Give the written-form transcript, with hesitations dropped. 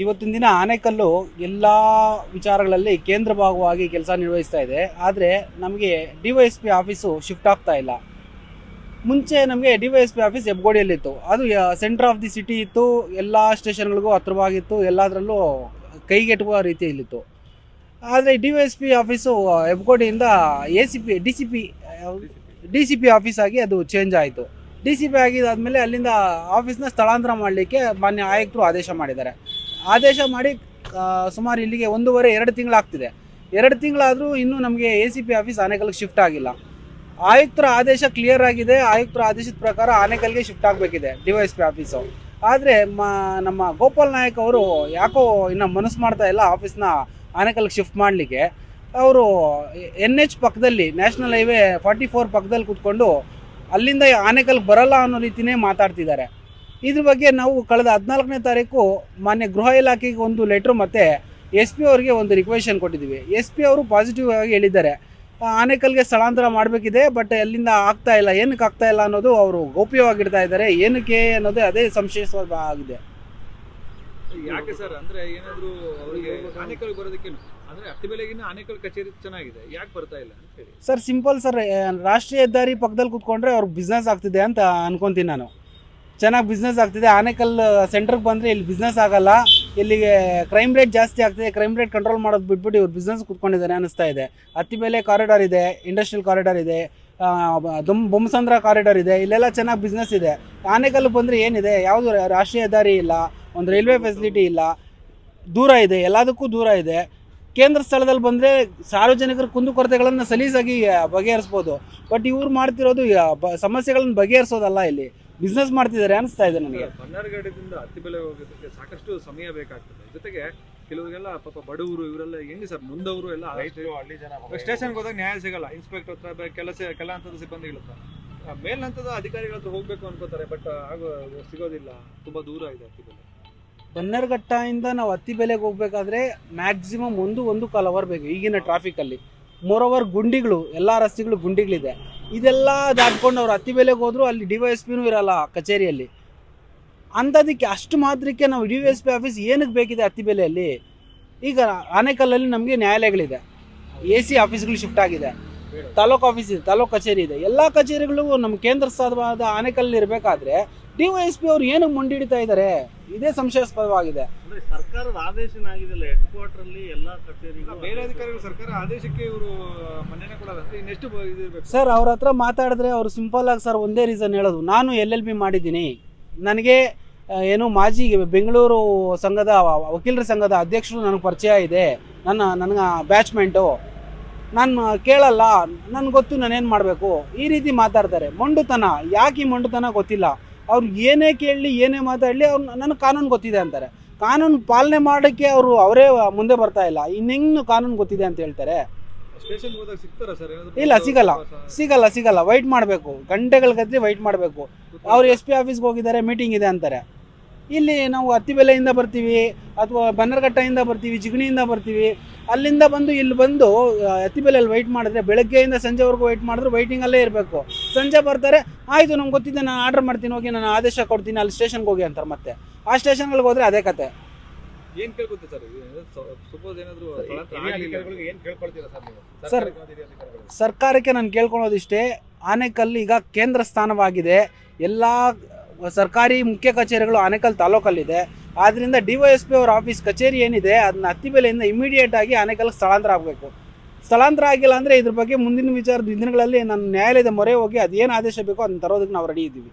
ಇವತ್ತಿನ ದಿನ ಆನೆಕಲ್ಲು ಎಲ್ಲ ವಿಚಾರಗಳಲ್ಲಿ ಕೇಂದ್ರ ಭಾಗವಾಗಿ ಕೆಲಸ ನಿರ್ವಹಿಸ್ತಾ ಇದೆ. ಆದರೆ ನಮಗೆ ಡಿವೈಎಸ್ಪಿ ಆಫೀಸು ಶಿಫ್ಟ್ ಆಗ್ತಾ ಇಲ್ಲ. ಮುಂಚೆ ನಮಗೆ ಡಿವೈಎಸ್ಪಿ ಆಫೀಸ್ ಹೆಬ್ಗೋಡಿಯಲ್ಲಿತ್ತು. ಅದು ಸೆಂಟರ್ ಆಫ್ ದಿ ಸಿಟಿ ಇತ್ತು, ಎಲ್ಲ ಸ್ಟೇಷನ್ಗಳಿಗೂ ಹತ್ರವಾಗಿತ್ತು, ಎಲ್ಲದರಲ್ಲೂ ಕೈಗೆಟುಕುವ ರೀತಿಯಲ್ಲಿತ್ತು. ಆದರೆ ಡಿವೈಎಸ್ಪಿ ಆಫೀಸು ಹೆಬ್ಗೋಡಿಯಿಂದ ಡಿ ಸಿ ಪಿ ಆಫೀಸ್ ಆಗಿ ಅದು ಚೇಂಜ್ ಆಯಿತು. ಡಿ ಸಿ ಪಿ ಆಗಿದ್ದಾದಮೇಲೆ ಅಲ್ಲಿಂದ ಆಫೀಸ್ನ ಸ್ಥಳಾಂತರ ಮಾಡಲಿಕ್ಕೆ ಮಾನ್ಯ ಆಯುಕ್ತರು ಆದೇಶ ಮಾಡಿದ್ದಾರೆ. ಆದೇಶ ಮಾಡಿ ಸುಮಾರು ಇಲ್ಲಿಗೆ 1.5-2 ತಿಂಗಳಾಗ್ತಿದೆ. 2 ತಿಂಗಳಾದರೂ ಇನ್ನೂ ನಮಗೆ ACP ಆಫೀಸ್ ಆನೇಕಲ್ಗೆ ಶಿಫ್ಟ್ ಆಗಿಲ್ಲ. ಆಯುಕ್ತರ ಆದೇಶ ಕ್ಲಿಯರ್ ಆಗಿದೆ. ಆಯುಕ್ತರ ಆದೇಶದ ಪ್ರಕಾರ ಆನೇಕಲ್ಗೆ ಶಿಫ್ಟ್ ಆಗಬೇಕಿದೆ ಡಿವೈಎಸ್ಪಿ ಆಫೀಸು. ಆದರೆ ನಮ್ಮ ಗೋಪಾಲ್ ನಾಯಕ್ ಅವರು ಯಾಕೋ ಇನ್ನು ಮನಸ್ಸು ಮಾಡ್ತಾ ಇಲ್ಲ ಆಫೀಸ್ನ ಆನೇಕಲ್ಗೆ ಶಿಫ್ಟ್ ಮಾಡಲಿಕ್ಕೆ. ಅವರು NH ಪಕ್ಕದಲ್ಲಿ, ನ್ಯಾಷನಲ್ ಹೈವೇ 44 ಪಕ್ಕದಲ್ಲಿ ಕೂತ್ಕೊಂಡು ಅಲ್ಲಿಂದ ಆನೇಕಲ್ಗೆ ಬರಲ್ಲ ಅನ್ನೋ ರೀತಿಯೇ ಮಾತಾಡ್ತಿದ್ದಾರೆ. ಇದ್ರ ಬಗ್ಗೆ ನಾವು ಕಳೆದ 14ನೇ ತಾರೀಕು ಮಾನ್ಯ ಗೃಹ ಇಲಾಖೆಗೆ ಒಂದು ಲೆಟ್ರು ಮತ್ತು SP ಅವರಿಗೆ ಒಂದು ರಿಕ್ವೆಷನ್ ಕೊಟ್ಟಿದ್ದೀವಿ. SP ಅವರು ಪಾಸಿಟಿವ್ ಆಗಿ ಹೇಳಿದ್ದಾರೆ, ಆನೇಕಲ್ಗೆ ಸ್ಥಳಾಂತರ ಮಾಡಬೇಕಿದೆ, ಬಟ್ ಅಲ್ಲಿಂದ ಆಗ್ತಾ ಇಲ್ಲ. ಏನಕ್ಕೆ ಆಗ್ತಾ ಇಲ್ಲ ಅನ್ನೋದು ಅವರು ಗೌಪ್ಯವಾಗಿಡ್ತಾ ಇದ್ದಾರೆ. ಏನಕ್ಕೆ ಅನ್ನೋದು ಅದೇ ಸಂಶಯ ಆಗಿದೆ. ಯಾಕೆ ಸರ್? ಅಂದ್ರೆ ಏನಾದ್ರು ಅವರಿಗೆ ಆನೇಕಲ್ ಬರೋದಕ್ಕೆ ಅಂದ್ರೆ ಅತ್ತಿಬೆಲೆಗಿನ ಆನೇಕಲ್ ಕಚೇರಿ ಚೆನ್ನಾಗಿದೆ, ಯಾಕೆ ಬರ್ತಾ ಇಲ್ಲ ಅಂತ ಹೇಳಿ? ಸರ್ ಸಿಂಪಲ್ ಸರ್, ರಾಷ್ಟ್ರೀಯ ಹೆದ್ದಾರಿ ಪಕ್ಕದಲ್ಲಿ ಕೂತ್ಕೊಂಡ್ರೆ ಅವ್ರಿಗೆ ಬಿಸ್ನೆಸ್ ಆಗ್ತಿದೆ ಅಂತ ಅನ್ಕೊತೀನಿ ನಾನು. ಚೆನ್ನಾಗಿ ಬಿಸ್ನೆಸ್ ಆಗ್ತಿದೆ. ಆನೇಕಲ್ ಸೆಂಟ್ರಿಗೆ ಬಂದರೆ ಇಲ್ಲಿ ಬಿಸ್ನೆಸ್ ಆಗಲ್ಲ. ಇಲ್ಲಿಗೆ ಕ್ರೈಮ್ ರೇಟ್ ಜಾಸ್ತಿ ಆಗ್ತಿದೆ. ಕ್ರೈಮ್ ರೇಟ್ ಕಂಟ್ರೋಲ್ ಮಾಡೋದು ಬಿಟ್ಬಿಟ್ಟು ಇವ್ರು ಬಿಸ್ನೆಸ್ ಕೂತ್ಕೊಂಡಿದ್ದಾರೆ ಅನ್ನಿಸ್ತಾ ಇದೆ. ಅತ್ತಿಬೆಲೆ ಕಾರಿಡಾರ್ ಇದೆ, ಇಂಡಸ್ಟ್ರಿಯಲ್ ಕಾರಿಡಾರ್ ಇದೆ, ಬೊಮ್ಮಸಂದ್ರ ಕಾರಿಡಾರ್ ಇದೆ. ಇಲ್ಲೆಲ್ಲ ಚೆನ್ನಾಗಿ ಬಿಸ್ನೆಸ್ ಇದೆ. ಆನೇಕಲ್ ಬಂದರೆ ಏನಿದೆ? ಯಾವುದು ರಾಷ್ಟ್ರೀಯ ಹೆದ್ದಾರಿ ಇಲ್ಲ, ಒಂದು ರೈಲ್ವೆ ಫೆಸಿಲಿಟಿ ಇಲ್ಲ, ದೂರ ಇದೆ, ಎಲ್ಲದಕ್ಕೂ ದೂರ ಇದೆ. ಕೇಂದ್ರ ಸ್ಥಳದಲ್ಲಿ ಬಂದರೆ ಸಾರ್ವಜನಿಕರ ಕುಂದುಕೊರತೆಗಳನ್ನು ಸಲೀಸಾಗಿ ಬಗೆಹರಿಸ್ಬೋದು. ಬಟ್ ಇವ್ರು ಮಾಡ್ತಿರೋದು ಸಮಸ್ಯೆಗಳನ್ನು ಬಗೆಹರಿಸೋದಲ್ಲ, ಇಲ್ಲಿ ಬಿಸ್ನೆಸ್ ಮಾಡ್ತಿದ್ದಾರೆ ಅನಿಸ್ತಾ ಇದೆ ನನಗೆ. ಬನ್ನರ್ಘಟ್ಟದಿಂದ ಅತ್ತಿಬೆಲೆ ಹೋಗೋದಕ್ಕೆ ಸಾಕಷ್ಟು ಸಮಯ ಬೇಕಾಗ್ತದೆ. ಜೊತೆಗೆ ಕೆಲವರಿಗೆಲ್ಲ ಪಾಪ ಬಡವರು ಇವರೆಲ್ಲ ಹೆಂಗೆ ಸರ್ ಮುಂದವರು ಎಲ್ಲ ಸ್ಟೇಷನ್ಗೆ ಹೋದಾಗ ನ್ಯಾಯ ಸಿಗಲ್ಲ. ಇನ್ಸ್ಪೆಕ್ಟರ್ ಹತ್ರ ಕೆಲ ಹಂತದ ಸಿಬ್ಬಂದಿಗಳ ಹತ್ರ, ಮೇಲ್ಹಂತದ ಅಧಿಕಾರಿಗಳ ಹತ್ರ ಹೋಗ್ಬೇಕು ಅನ್ಕೋತಾರೆ, ಬಟ್ ಸಿಗೋದಿಲ್ಲ. ತುಂಬಾ ದೂರ ಇದೆ ಅತ್ತಿಬೆಲೆ. ಬನ್ನರ್ಘಟ್ಟದಿಂದ ನಾವು ಅತ್ತಿಬೆಲೆಗೆ ಹೋಗ್ಬೇಕಾದ್ರೆ ಮ್ಯಾಕ್ಸಿಮಮ್ 1.25 ಅವರ್ ಬೇಕು ಈಗಿನ ಟ್ರಾಫಿಕಲ್ಲಿ. ಮೋರೋವರ್ ಗುಂಡಿಗಳು, ಎಲ್ಲ ರಸ್ತೆಗಳು ಗುಂಡಿಗಳಿದೆ. ಇದೆಲ್ಲ ದಾಟ್ಕೊಂಡು ಅವ್ರು ಅತ್ತಿಬೆಲೆಗೆ ಹೋದ್ರು ಅಲ್ಲಿ DYSPನೂ ಇರಲ್ಲ ಕಚೇರಿಯಲ್ಲಿ. ಅಂಥದಕ್ಕೆ ಅಷ್ಟು ಮಾತ್ರಕ್ಕೆ ನಾವು DYSP ಆಫೀಸ್ ಏನಕ್ಕೆ ಬೇಕಿದೆ ಅತ್ತಿಬೆಲೆಯಲ್ಲಿ? ಈಗ ಆನೇಕಲ್ಲಲ್ಲಿ ನಮಗೆ ನ್ಯಾಯಾಲಯಗಳಿದೆ, AC ಆಫೀಸ್ಗಳು ಶಿಫ್ಟ್ ಆಗಿದೆ, ತಾಲೂಕು ಆಫೀಸ್ ಇದೆ, ತಾಲೂಕು ಕಚೇರಿ ಇದೆ. ಎಲ್ಲ ಕಚೇರಿಗಳು ನಮ್ಮ ಕೇಂದ್ರ ಸ್ಥಳವಾದ ಆನೇಕಲ್ಲಲ್ಲಿ ಇರಬೇಕಾದ್ರೆ DYSP ಅವರು ಏನಕ್ಕೆ ಮುಂದಿಡ್ತಾ ಇದ್ದಾರೆ? ಇದೇ ಸಂಶಯಾಸ್ಪದವಾಗಿದೆ. ಸರ್ಕಾರದ ಆದೇಶನ ಆಗಿದೆಲ್ಲ ಹೆಡ್ ಕ್ವಾರ್ಟರ್ ಅಲ್ಲಿ ಎಲ್ಲ ಕಚೇರಿ ಬೇರೆ ಅಧಿಕಾರಿಗಳು ಸರ್ಕಾರ ಆದೇಶಕ್ಕೆ ಇವರು ಮನ್ನಣೆ ಕೊಡಲ್ಲ. ಇನ್ನೆಷ್ಟು ಇದಿರಬೇಕು ಸರ್? ಅವ್ರ ಹತ್ರ ಮಾತಾಡಿದ್ರೆ ಅವರು ಸಿಂಪಲ್ ಆಗಿ ಸರ್ ಒಂದೇ ರೀಸನ್ ಹೇಳೋದು, ನಾನು LLB ಮಾಡಿದ್ದೀನಿ, ನನಗೆ ಮಾಜಿ ಬೆಂಗಳೂರು ಸಂಘದ ವಕೀಲರ ಸಂಘದ ಅಧ್ಯಕ್ಷರು ನನಗೆ ಪರಿಚಯ ಇದೆ, ನನಗೆ ಬ್ಯಾಚ್ಮೆಂಟು, ನಾನು ಕೇಳಲ್ಲ, ನನಗೆ ಗೊತ್ತು ನಾನೇನು ಮಾಡಬೇಕು, ಈ ರೀತಿ ಮಾತಾಡ್ತಾರೆ. ಮೊಂಡುತನ. ಯಾಕೆ ಈ ಮೊಂಡುತನ ಗೊತ್ತಿಲ್ಲ. ಅವ್ರು ಏನೇ ಕೇಳಲಿ, ಏನೇ ಮಾತಾಡಲಿ, ಅವ್ರು ನನಗೆ ಕಾನೂನು ಗೊತ್ತಿದೆ ಅಂತಾರೆ. ಕಾನೂನು ಪಾಲನೆ ಮಾಡೋಕ್ಕೆ ಅವರೇ ಮುಂದೆ ಬರ್ತಾ ಇಲ್ಲ. ಇನ್ನೆಂಗೆ ಕಾನೂನು ಗೊತ್ತಿದೆ ಅಂತ ಹೇಳ್ತಾರೆ? ಸ್ಟೇಷನ್ಗೆ ಹೋದಾಗ ಸಿಗ್ತಾರಾ ಸರ್? ಇಲ್ಲ, ಸಿಗಲ್ಲ. ವೈಟ್ ಮಾಡಬೇಕು, ಗಂಟೆಗಳ ಗತಿ ವೈಟ್ ಮಾಡಬೇಕು. ಅವ್ರು SP ಆಫೀಸ್ಗೆ ಹೋಗಿದ್ದಾರೆ, ಮೀಟಿಂಗ್ ಇದೆ ಅಂತಾರೆ. ಇಲ್ಲಿ ನಾವು ಅತ್ತಿಬೆಲೆಯಿಂದ ಬರ್ತೀವಿ, ಅಥವಾ ಬನ್ನರ್ಘಟ್ಟದಿಂದ ಬರ್ತೀವಿ, ಜಿಗಣಿಯಿಂದ ಬರ್ತೀವಿ, ಅಲ್ಲಿಂದ ಬಂದು ಇಲ್ಲಿ ಬಂದು ಅತ್ತಿಬೆಲೆಯಲ್ಲಿ ವೈಟ್ ಮಾಡಿದ್ರೆ ಬೆಳಗ್ಗೆಯಿಂದ ಸಂಜೆವರೆಗೂ ವೈಟ್ ಮಾಡಿದ್ರೆ ವೈಟಿಂಗಲ್ಲೇ ಇರಬೇಕು. ಸಂಜೆ ಬರ್ತಾರೆ, ಆಯಿತು ನಮ್ಗೆ ಗೊತ್ತಿದೆ, ನಾನು ಆರ್ಡರ್ ಮಾಡ್ತೀನಿ, ಹೋಗಿ ನಾನು ಆದೇಶ ಕೊಡ್ತೀನಿ, ಅಲ್ಲಿ ಸ್ಟೇಷನ್ಗೆ ಹೋಗಿ ಅಂತಾರೆ. ಮತ್ತೆ ಆ ಸ್ಟೇಷನ್ಗಳಿಗೆ ಹೋದರೆ ಅದೇ ಕತೆ. ಏನ್ ಕೇಳ್ಕೊತೀವಿ ಸರ್? ಸಪೋಸ್ ಏನಾದ್ರು ಏನ್ ಕೇಳ್ಕೊಳ್ತೀರಾ ಸರ್ ನೀವು? ಸರ್, ಸರ್ಕಾರಕ್ಕೆ ನಾನು ಕೇಳ್ಕೊಳೋದಿಷ್ಟೇ, ಆನೇಕಲ್ ಈಗ ಕೇಂದ್ರ ಸ್ಥಾನವಾಗಿದೆ. ಎಲ್ಲ ಸರ್ಕಾರಿ ಮುಖ್ಯ ಕಚೇರಿಗಳು ಆನೇಕಲ್ ತಾಲೂಕಲ್ಲಿದೆ. ಆದ್ದರಿಂದ DYSP ಅವರ ಆಫೀಸ್ ಕಚೇರಿ ಏನಿದೆ ಅದನ್ನ ಅತ್ತಿಬೆಲೆಯಿಂದ ಇಮಿಡಿಯೇಟ್ ಆಗಿ ಆನೇಕಲ್ಗೆ ಸ್ಥಳಾಂತರ ಆಗಬೇಕು. ಸ್ಥಳಾಂತರ ಆಗಿಲ್ಲ ಅಂದರೆ ಇದ್ರ ಬಗ್ಗೆ ಮುಂದಿನ ದಿನಗಳಲ್ಲಿ ನಾನು ನ್ಯಾಯಾಲಯದ ಮೊರೆ ಹೋಗಿ ಅದೇನು ಆದೇಶ ಬೇಕೋ ಅದನ್ನ ತರೋದಕ್ಕೆ ನಾವು ರೆಡಿ ಇದ್ದೀವಿ.